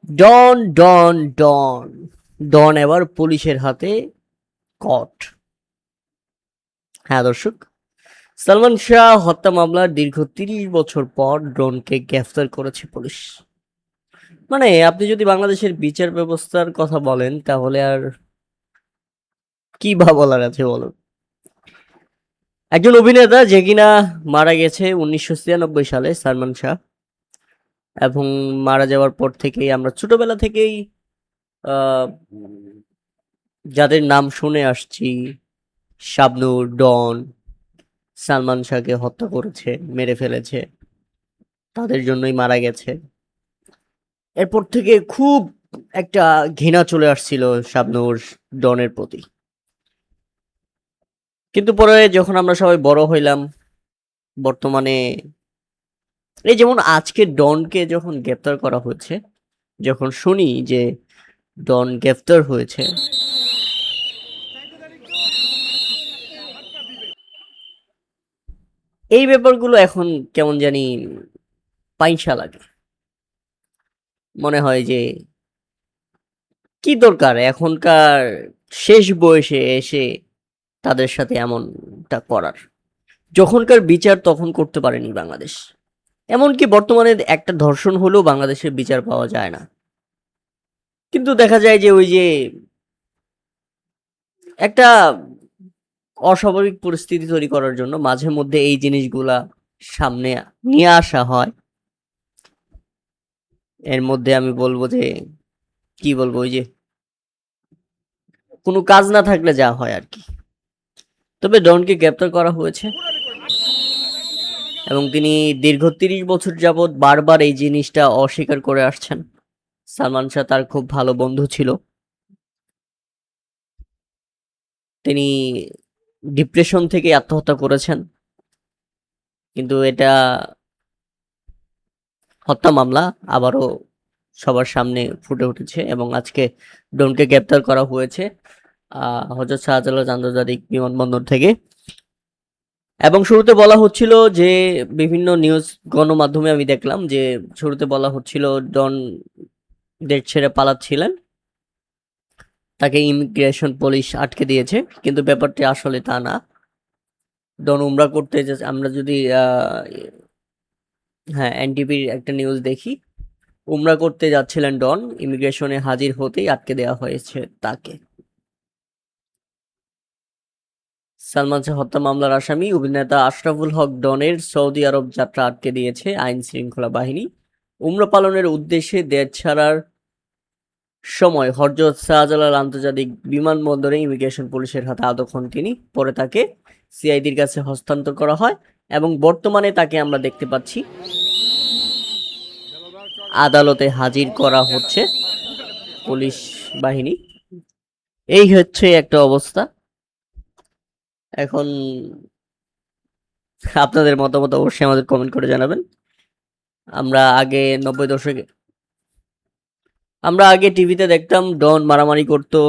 ডন ডন ডন ডন এবার পুলিশের হাতে কট। হ্যাঁ দর্শক, সালমান শাহ হত্যা মামলার দীর্ঘ ৩০ বছর পর ডনকে গ্রেফতার করেছে পুলিশ। মানে আপনি যদি বাংলাদেশের বিচার ব্যবস্থার কথা বলেন তাহলে আর কি বা বলার আছে বলুন। একজন অভিনেতা যে কিনা মারা গেছে ১৯৯৬ সালে, সালমান শাহ, এবং মারা যাওয়ার পর থেকেই আমরা ছোটবেলা থেকেই আহ, যাদের নাম শুনে আসছি, শাবনূর, ডন, সালমান শাহকে হত্যা করেছে, মেরে ফেলেছে, তাদের জন্যই মারা গেছে। এরপর থেকে খুব একটা ঘৃণা চলে আসছিল শাবনূর, ডনের প্রতি। কিন্তু পরে যখন আমরা সবাই বড় হইলাম, বর্তমানে এই যেমন আজকে ডনকে যখন গ্রেপ্তার করা হয়েছে, যখন শুনি যে ডন গ্রেপ্তার হয়েছে, এই ব্যাপারগুলো এখন কেমন জানি পাইসা লাগে। মনে হয় যে কি দরকার এখনকার শেষ বয়সে এসে তাদের সাথে এমনটা করার। যখনকার বিচার তখন করতে পারেনি বাংলাদেশ। এমনকি বর্তমানে একটা ধর্ষণ হলেও বাংলাদেশে বিচার পাওয়া যায় না। কিন্তু দেখা যায় যে ওই যে একটা অস্বাভাবিক পরিস্থিতি তৈরি করার জন্য মাঝে মধ্যে এই জিনিসগুলা সামনে নিয়ে আসা হয়। এর মধ্যে আমি বলবো যে কি বলবো, ওই যে কোনো কাজ না থাকলে যা হয় আর কি। তবে ডনকে গ্রেপ্তার করা হয়েছে এবং তিনি দীর্ঘ ৩০ বছর যাবৎ বারবার এই জিনিসটা অস্বীকার করে আসছেন। সালমান শাহ তার খুব ভালো বন্ধু ছিল। তিনি ডিপ্রেশন থেকে আত্মহত্যা করেছেন, কিন্তু এটা হত্যা মামলা আবারও সবার সামনে ফুটে উঠেছে এবং আজকে ডনকে গ্রেপ্তার করা হয়েছে হযরত শাহজালাল আন্তর্জাতিক বিমানবন্দর থেকে। এবং শুরুতে বলা হচ্ছিল যে বিভিন্ন নিউজ গণমাধ্যমে আমি দেখলাম যে শুরুতে বলা হচ্ছিল ডন দেশ ছেড়ে পালাচ্ছিলেন, তাকে ইমিগ্রেশন পুলিশ আটকে দিয়েছে, কিন্তু ব্যাপারটি আসলে তা না। ডন উমরা করতে আমরা যদি হ্যাঁ এনটিভির একটা নিউজ দেখি, উমরা করতে যাচ্ছিলেন ডন, ইমিগ্রেশনে হাজির হতেই আটকে দেওয়া হয়েছে তাকে। সালমান শাহ হত্যা মামলার আসামি অভিনেতা আশরাফুল হক ডনের সৌদি আরব যাত্রা আটকে দিয়েছে আইন শৃঙ্খলা বাহিনী। উমরা পালনের উদ্দেশ্যে দেশ ছাড়ার সময় হযরত শাহজালাল আন্তর্জাতিক বিমানবন্দরে ইমিগ্রেশন পুলিশের হাতে আটক হন তিনি। পরে তাকে সিআইডির কাছে হস্তান্তর করা হয় এবং বর্তমানে তাকে আমরা দেখতে পাচ্ছি আদালতে হাজির করা হচ্ছে পুলিশ বাহিনী। এই হচ্ছে একটা অবস্থা। এখন আপনাদের মতামত অবশ্যই আমাদের কমেন্ট করে জানাবেন। আমরা আগে ৯০ দশকে আমরা আগে টিভিতে দেখতাম ডন মারামারি করতো,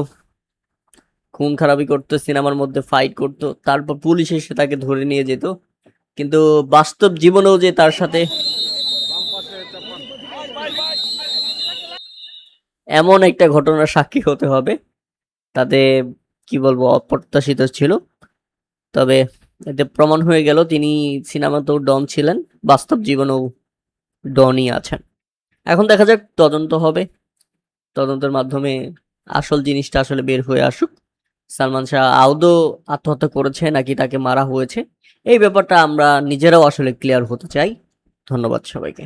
খুন খারাপি করতো, সিনেমার মধ্যে ফাইট করতো, তারপর পুলিশ এসে তাকে ধরে নিয়ে যেত। কিন্তু বাস্তব জীবনেও যে তার সাথে এমন একটা ঘটনার সাক্ষী হতে হবে, তাতে কি বলবো অপ্রত্যাশিত ছিল। তবে এতে প্রমাণ হয়ে গেল তিনি সিনেমাতেও ডন ছিলেন, বাস্তব জীবনেও ডনই আছেন। এখন দেখা যাক, তদন্ত হবে, তদন্তের মাধ্যমে আসল জিনিসটা আসলে বের হয়ে আসুক। সালমান শাহ আদৌ আত্মহত্যা করেছে নাকি তাকে মারা হয়েছে, এই ব্যাপারটা আমরা নিজেরাও আসলে ক্লিয়ার হতে চাই। ধন্যবাদ সবাইকে।